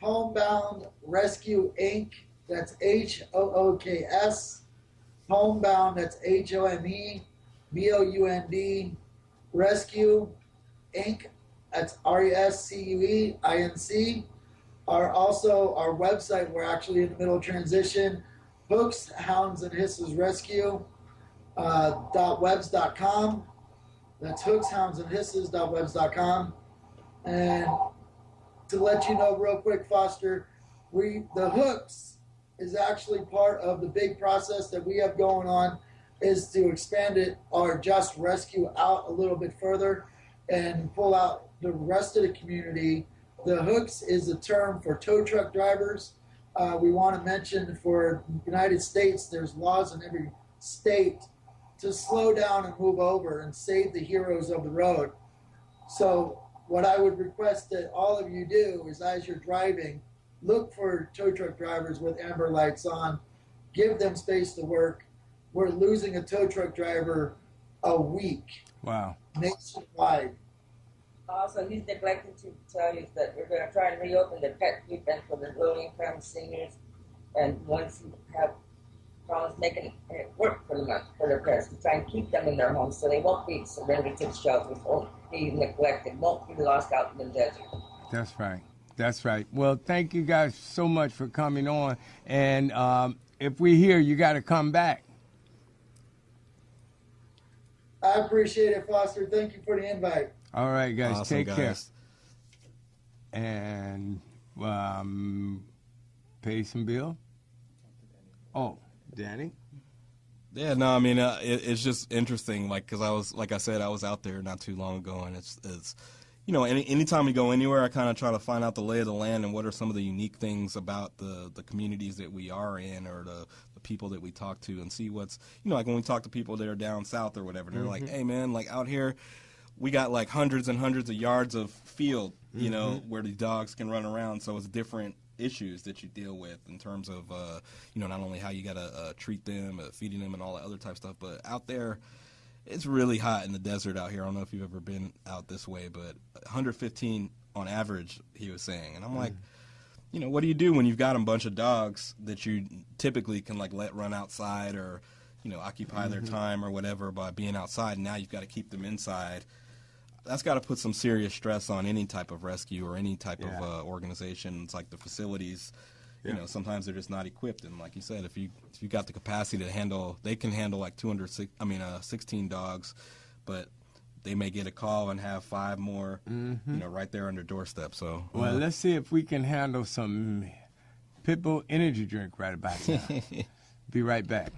Homebound Rescue Inc. That's HOOKS. Homebound, that's HOMEBOUND. Rescue Inc. That's RESCUEINC. Our website, we're actually in the middle of transition. Hooks, Hounds, and Hisses Rescue .webs.com. That's Hooks, Hounds, and Hisses .webs.com. And to let you know real quick, Foster, the Hooks is actually part of the big process that we have going on, is to expand it or just rescue out a little bit further and pull out the rest of the community. The Hooks is a term for tow truck drivers. We want to mention for the United States, there's laws in every state to slow down and move over and save the heroes of the road. So what I would request that all of you do is, as you're driving, look for tow truck drivers with amber lights on. Give them space to work. We're losing a tow truck driver a week. Wow. Nationwide. Also, he's neglected to tell you that we're going to try and reopen the pet treatment for the low-income seniors, and once you have problems making it work for them, for their pets, to try and keep them in their homes so they won't be surrendered to the shelters, won't be neglected, won't be lost out in the desert. That's right. That's right. Well, thank you guys so much for coming on, and if we're here, you got to come back. I appreciate it, Foster. Thank you for the invite. All right, guys. Awesome, take care. guys. And pay some bill. Oh, Danny? Yeah, no, I mean, it's just interesting, like, because I was out there not too long ago, and it's you know, anytime we go anywhere, I kind of try to find out the lay of the land and what are some of the unique things about the communities that we are in, or the people that we talk to, and see what's, you know, like when we talk to people that are down south or whatever, they're like, hey, man, like out here, we got like hundreds and hundreds of yards of field, you know, where the dogs can run around, so it's different issues that you deal with in terms of, you know, not only how you got to treat them, feeding them, and all that other type of stuff, but out there, it's really hot in the desert out here. I don't know if you've ever been out this way, but 115 on average, he was saying. And I'm like, you know, what do you do when you've got a bunch of dogs that you typically can, like, let run outside or, you know, occupy their time or whatever by being outside, and now you've got to keep them inside? That's got to put some serious stress on any type of rescue or any type of organization. It's like the facilities, you know, sometimes they're just not equipped. And like you said, if you got the capacity to handle, they can handle like 16 dogs, but they may get a call and have 5 more, you know, right there on their doorstep. So well, let's see if we can handle some Pitbull energy drink right about now. Be right back.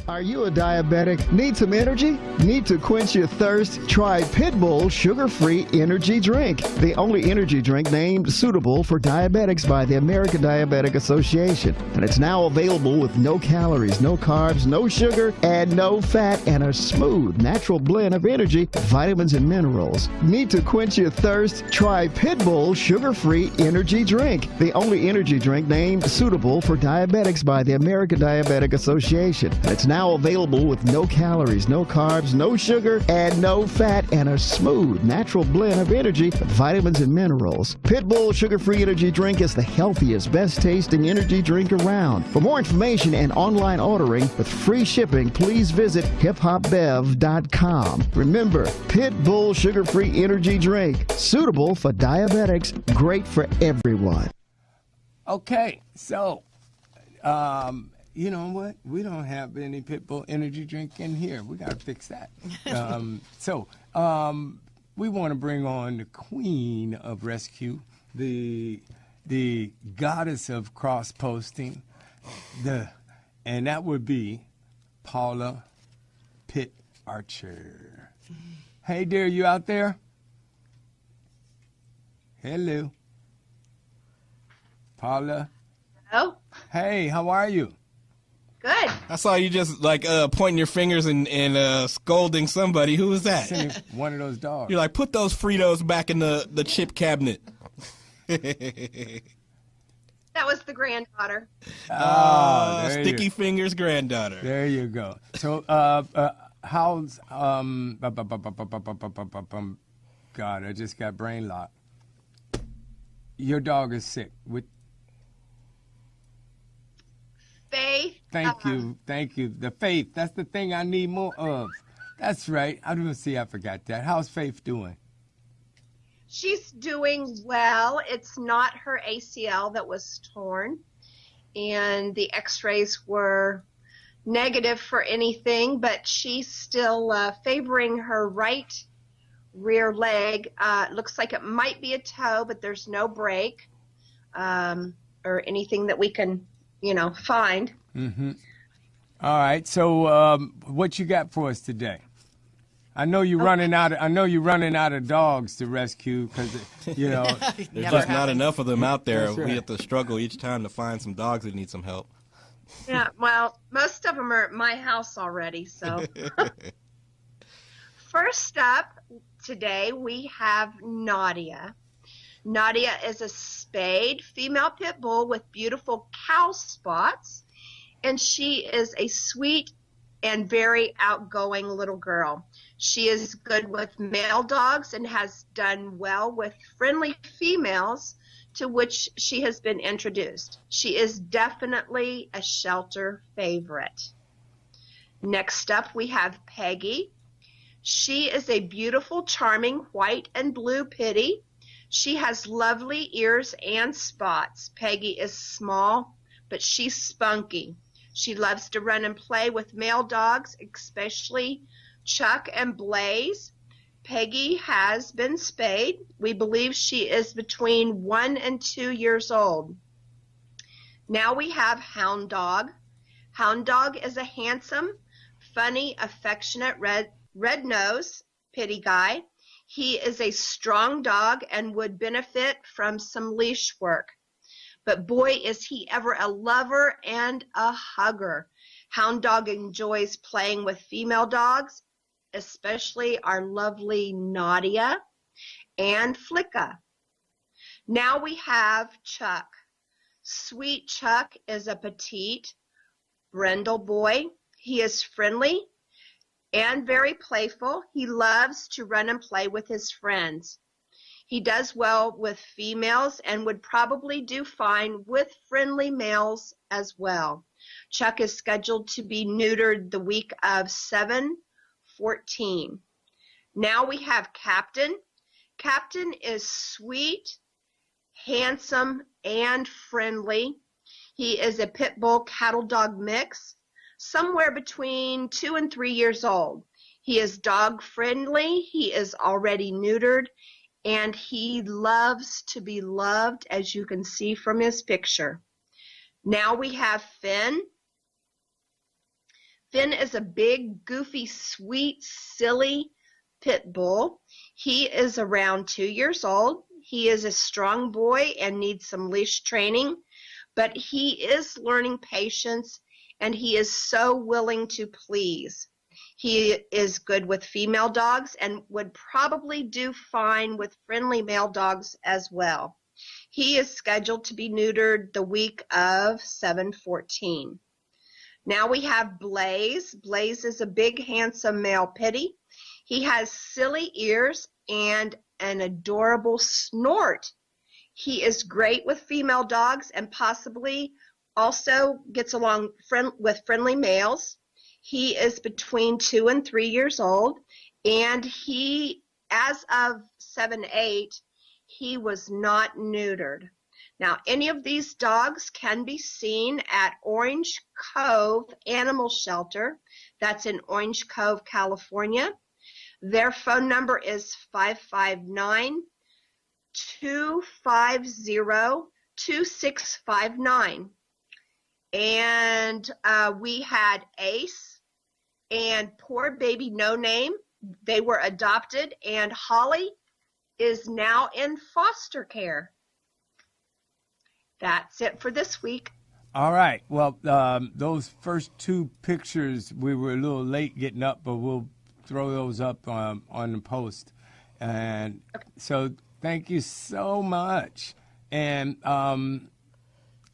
Are you a diabetic? Need some energy? Need to quench your thirst? Try Pitbull Sugar-Free Energy Drink, the only energy drink named suitable for diabetics by the American Diabetic Association. And it's now available with no calories, no carbs, no sugar, and no fat, and a smooth, natural blend of energy, vitamins, and minerals. Need to quench your thirst? Try Pitbull Sugar-Free Energy Drink, the only energy drink named suitable for diabetics by the American Diabetic Association. And it's now available with no calories, no carbs, no sugar, and no fat, and a smooth, natural blend of energy, vitamins, and minerals. Pitbull Sugar-Free Energy Drink is the healthiest, best-tasting energy drink around. For more information and online ordering with free shipping, please visit hiphopbev.com. Remember, Pitbull Sugar-Free Energy Drink, suitable for diabetics, great for everyone. Okay, so, you know what? We don't have any Pitbull energy drink in here. We got to fix that. So we want to bring on the queen of rescue, the goddess of cross-posting, and that would be Paula Pitt Archer. Hey, dear, you out there? Hello. Paula. Hello. Hey, how are you? Good. I saw you just like pointing your fingers and scolding somebody. Who was that? One of those dogs. You're like, put those Fritos back in the chip cabinet. That was the granddaughter. Sticky fingers granddaughter. There you go. So, how's God, I just got brain lock. Your dog is sick. With Faith. Thank you. The Faith. That's the thing I need more of. That's right. I didn't see. I forgot that. How's Faith doing? She's doing well. It's not her ACL that was torn, and the x-rays were negative for anything, but she's still favoring her right rear leg. Looks like it might be a toe, but there's no break or anything that we can, find. Mm-hmm. All right. So, what you got for us today? I know you're running out. I know you're running out of dogs to rescue because there's just not enough of them out there. That's right. We have to struggle each time to find some dogs that need some help. Yeah. Well, most of them are at my house already. So, first up today we have Nadia. Nadia is a spayed female pit bull with beautiful cow spots, and she is a sweet and very outgoing little girl. She is good with male dogs and has done well with friendly females to which she has been introduced. She is definitely a shelter favorite. Next up, we have Peggy. She is a beautiful, charming white and blue pitty. She has lovely ears and spots. Peggy is small, but she's spunky. She loves to run and play with male dogs, especially Chuck and Blaze. Peggy has been spayed. We believe she is between 1 and 2 years old. Now we have Hound Dog. Hound Dog is a handsome, funny, affectionate red-nosed pitty guy. He is a strong dog and would benefit from some leash work. But boy, is he ever a lover and a hugger. Hound Dog enjoys playing with female dogs, especially our lovely Nadia and Flicka. Now we have Chuck. Sweet Chuck is a petite brindle boy. He is friendly and very playful. He loves to run and play with his friends. He does well with females and would probably do fine with friendly males as well. Chuck is scheduled to be neutered the week of 7/14. Now we have Captain. Captain is sweet, handsome, and friendly. He is a pit bull cattle dog mix, somewhere between 2 and 3 years old. He is dog friendly. He is already neutered. And he loves to be loved, as you can see from his picture. Now we have Finn. Finn is a big, goofy, sweet, silly pit bull. He is around 2 years old. He is a strong boy and needs some leash training, but he is learning patience, and he is so willing to please. He is good with female dogs and would probably do fine with friendly male dogs as well. He is scheduled to be neutered the week of 7/14. Now we have Blaze. Blaze is a big, handsome male pitty. He has silly ears and an adorable snort. He is great with female dogs and possibly also gets along with friendly males. He is between 2 and 3 years old, and he, as of 7/8, he was not neutered. Now, any of these dogs can be seen at Orange Cove Animal Shelter. That's in Orange Cove, California. Their phone number is 559-250-2659. And we had Ace and poor baby No Name. they were adopted, and Holly is now in foster care. That's it for this week. All right. Well, those first 2 pictures, we were a little late getting up, but we'll throw those up on the post. And so thank you so much. And,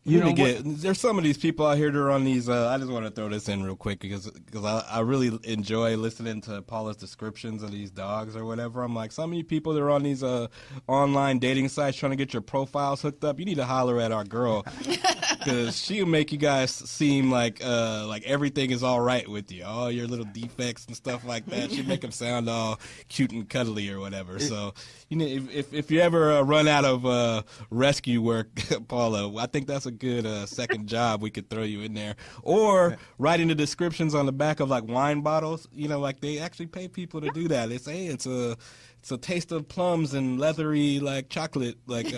there's some of these people out here that are on these. I just want to throw this in real quick because I really enjoy listening to Paula's descriptions of these dogs or whatever. I'm like, some of you people that are on these online dating sites trying to get your profiles hooked up, you need to holler at our girl because she'll make you guys seem like everything is all right with you, all your little defects and stuff like that. She'll make them sound all cute and cuddly or whatever. So, if you ever run out of rescue work, Paula, I think that's a good second job we could throw you in there. Or writing the descriptions on the back of like wine bottles, like they actually pay people to do that. They say, hey, it's a taste of plums and leathery like chocolate like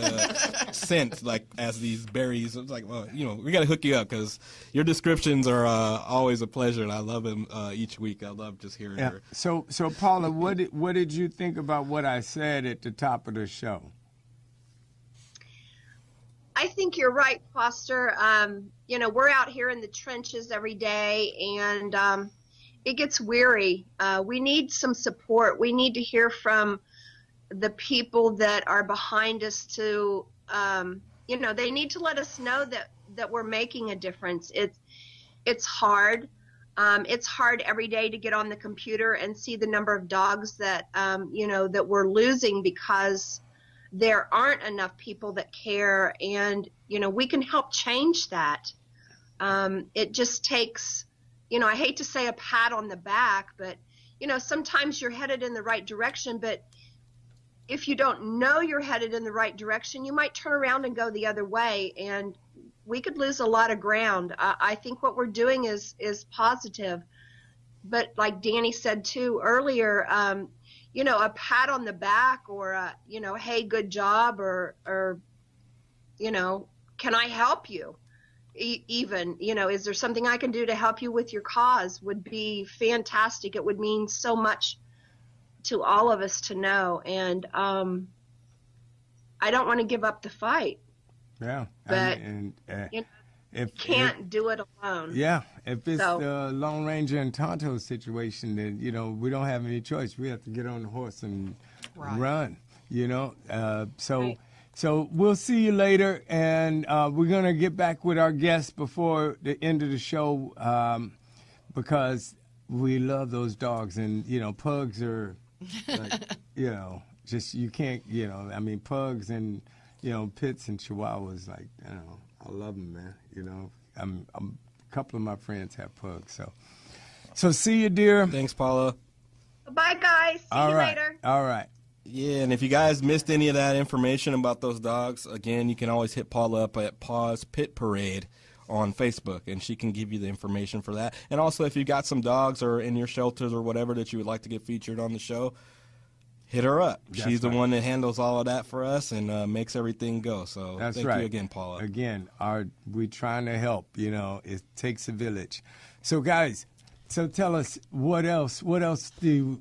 scent like as these berries. It's like, well, we got to hook you up because your descriptions are always a pleasure, and I love them each week. I love just hearing her. So Paula, what did you think about what I said at the top of the show? I think you're right, Foster. We're out here in the trenches every day, and it gets weary. We need some support. We need to hear from the people that are behind us to, they need to let us know that we're making a difference. It's hard. It's hard every day to get on the computer and see the number of dogs that, that we're losing because there aren't enough people that care, and we can help change that. It just takes, I hate to say a pat on the back, but sometimes you're headed in the right direction, but if you don't know you're headed in the right direction, you might turn around and go the other way, and we could lose a lot of ground. I think what we're doing is positive, but like Danny said too earlier, a pat on the back or a, hey, good job, or can I help you? Even, is there something I can do to help you with your cause would be fantastic. It would mean so much to all of us to know. And I don't want to give up the fight. Yeah. But if can't do it alone. Yeah. If it's the Lone Ranger and Tonto situation, then, we don't have any choice. We have to get on the horse and run, Right. So we'll see you later, and we're going to get back with our guests before the end of the show because we love those dogs. And, pugs are, like, just you can't, pugs and, pits and chihuahuas, like, I love them, man. A couple of my friends have pugs, so see you, dear. Thanks, Paula. Bye, guys. See you later. All right. Yeah, and if you guys missed any of that information about those dogs, again, you can always hit Paula up at Paws Pit Parade on Facebook, and she can give you the information for that. And also, if you got some dogs or in your shelters or whatever that you would like to get featured on the show, hit her up. She's the one that handles all of that for us and makes everything go. So thank you again, Paula. Again, we trying to help. It takes a village. So, guys, tell us what else do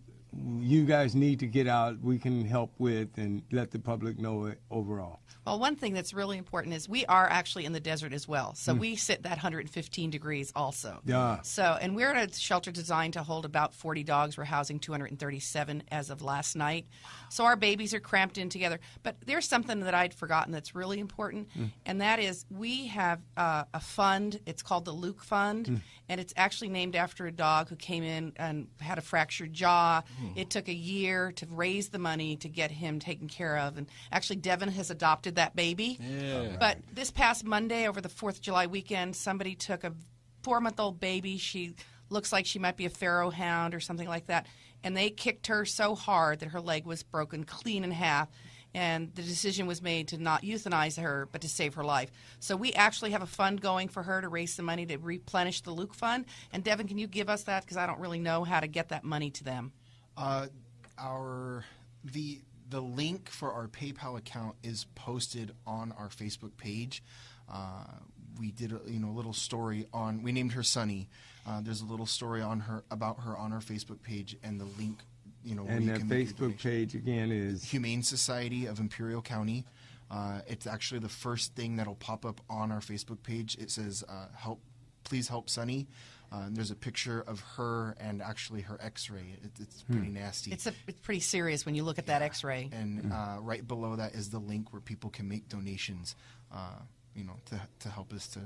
you guys need to get out we can help with and let the public know it overall? Well, one thing that's really important is we are actually in the desert as well. So we sit that 115 degrees also. Yeah. And we're at a shelter designed to hold about 40 dogs. We're housing 237 as of last night. So our babies are cramped in together. But there's something that I'd forgotten that's really important, and that is we have a fund. It's called the Luke Fund, and it's actually named after a dog who came in and had a fractured jaw. It took a year to raise the money to get him taken care of. And actually, Devon has adopted that baby. Yeah. But this past Monday, over the 4th of July weekend, somebody took a 4-month-old baby. She looks like she might be a Pharaoh hound or something like that. And they kicked her so hard that her leg was broken clean in half. And the decision was made to not euthanize her, but to save her life. So we actually have a fund going for her to raise some money to replenish the Luke Fund. And Devon, can you give us that? Because I don't really know how to get that money to them. The link for our PayPal account is posted on our Facebook page. We did a little story we named her Sunny. There's a little story about her on our Facebook page, and the link where And you the can make your Facebook donation. page again is Humane Society of Imperial County. It's actually the first thing that'll pop up on our Facebook page. It says, please help Sunny. There's a picture of her and actually her x-ray. It's pretty nasty. It's pretty serious when you look at that x-ray. And right below that is the link where people can make donations, to help us to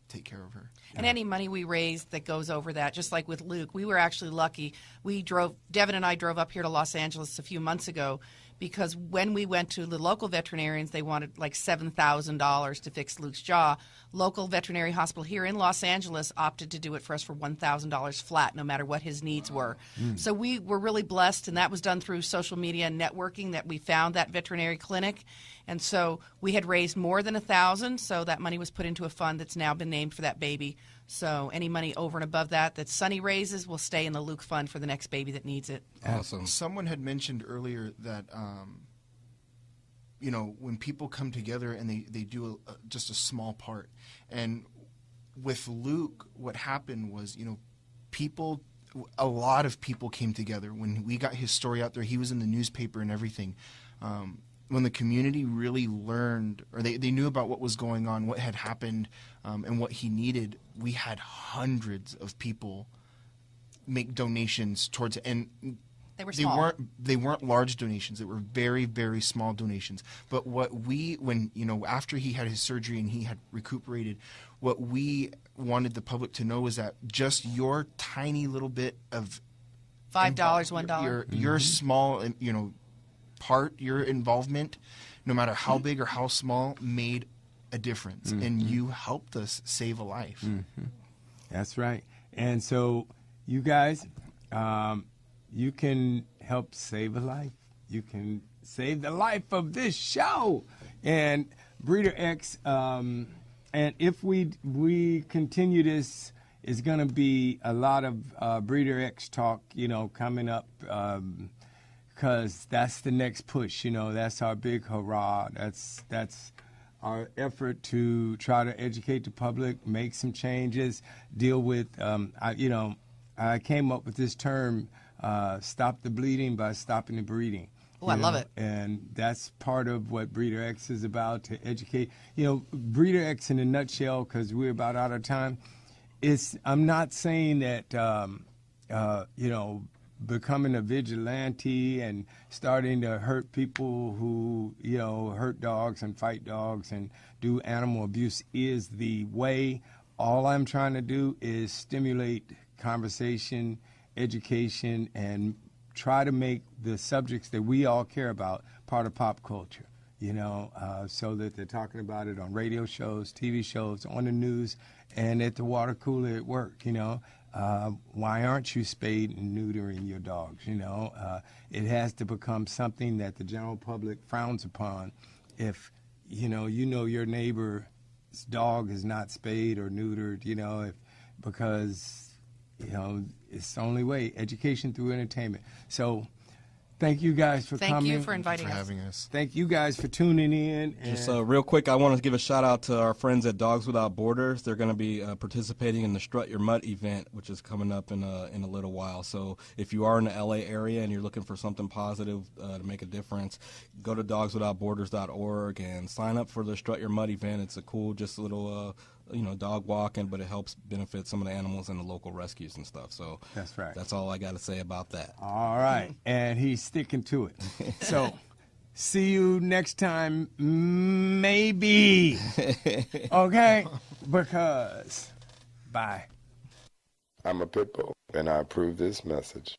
take care of her. And any money we raise that goes over that, just like with Luke, we were actually lucky. Devon and I drove up here to Los Angeles a few months ago because when we went to the local veterinarians, they wanted like $7,000 to fix Luke's jaw. Local veterinary hospital here in Los Angeles opted to do it for us for $1,000 flat, no matter what his needs were. So we were really blessed, and that was done through social media and networking that we found that veterinary clinic. And so we had raised more than $1,000, so that money was put into a fund that's now been named for that baby. So any money over and above that Sunny raises will stay in the Luke fund for the next baby that needs it. Awesome. Someone had mentioned earlier that, when people come together and they do just a small part. And with Luke, what happened was, a lot of people came together. When we got his story out there, he was in the newspaper and everything. When the community really learned, or they knew about what was going on, what had happened, and what he needed, we had hundreds of people make donations towards it. And they were small. They weren't large donations. They were very, very small donations. But after he had his surgery and he had recuperated, what we wanted the public to know was that just your tiny little bit of $5, $1, your small, part, your involvement, no matter how big or how small, made a difference, and you helped us save a life. That's right. And so you guys, you can help save a life. You can save the life of this show. And Breeder X, and if we continue this, it's going to be a lot of Breeder X talk, coming up, because that's the next push. That's our big hurrah. That's our effort to try to educate the public, make some changes, deal with, I came up with this term, stop the bleeding by stopping the breeding. Oh, I love it. And that's part of what Breeder X is about, to educate. Breeder X in a nutshell, because we're about out of time, I'm not saying that, becoming a vigilante and starting to hurt people who, hurt dogs and fight dogs and do animal abuse is the way. All I'm trying to do is stimulate conversation, education, and try to make the subjects that we all care about part of pop culture, so that they're talking about it on radio shows, TV shows, on the news, and at the water cooler at work, why aren't you spayed and neutering your dogs? It has to become something that the general public frowns upon. If your neighbor's dog is not spayed or neutered, because it's the only way. Education through entertainment. So thank you guys for coming. Thank you for inviting us. Having us. Thank you guys for tuning in. Just real quick, I want to give a shout out to our friends at Dogs Without Borders. They're going to be participating in the Strut Your Mutt event, which is coming up in a little while. So if you are in the LA area and you're looking for something positive to make a difference, go to dogswithoutborders.org and sign up for the Strut Your Mutt event. It's a cool, just a little dog walking, but it helps benefit some of the animals and the local rescues and stuff. So that's right. That's all I got to say about that. All right. And he's sticking to it. So see you next time, maybe. Okay? Because, bye. I'm a pit bull, and I approve this message.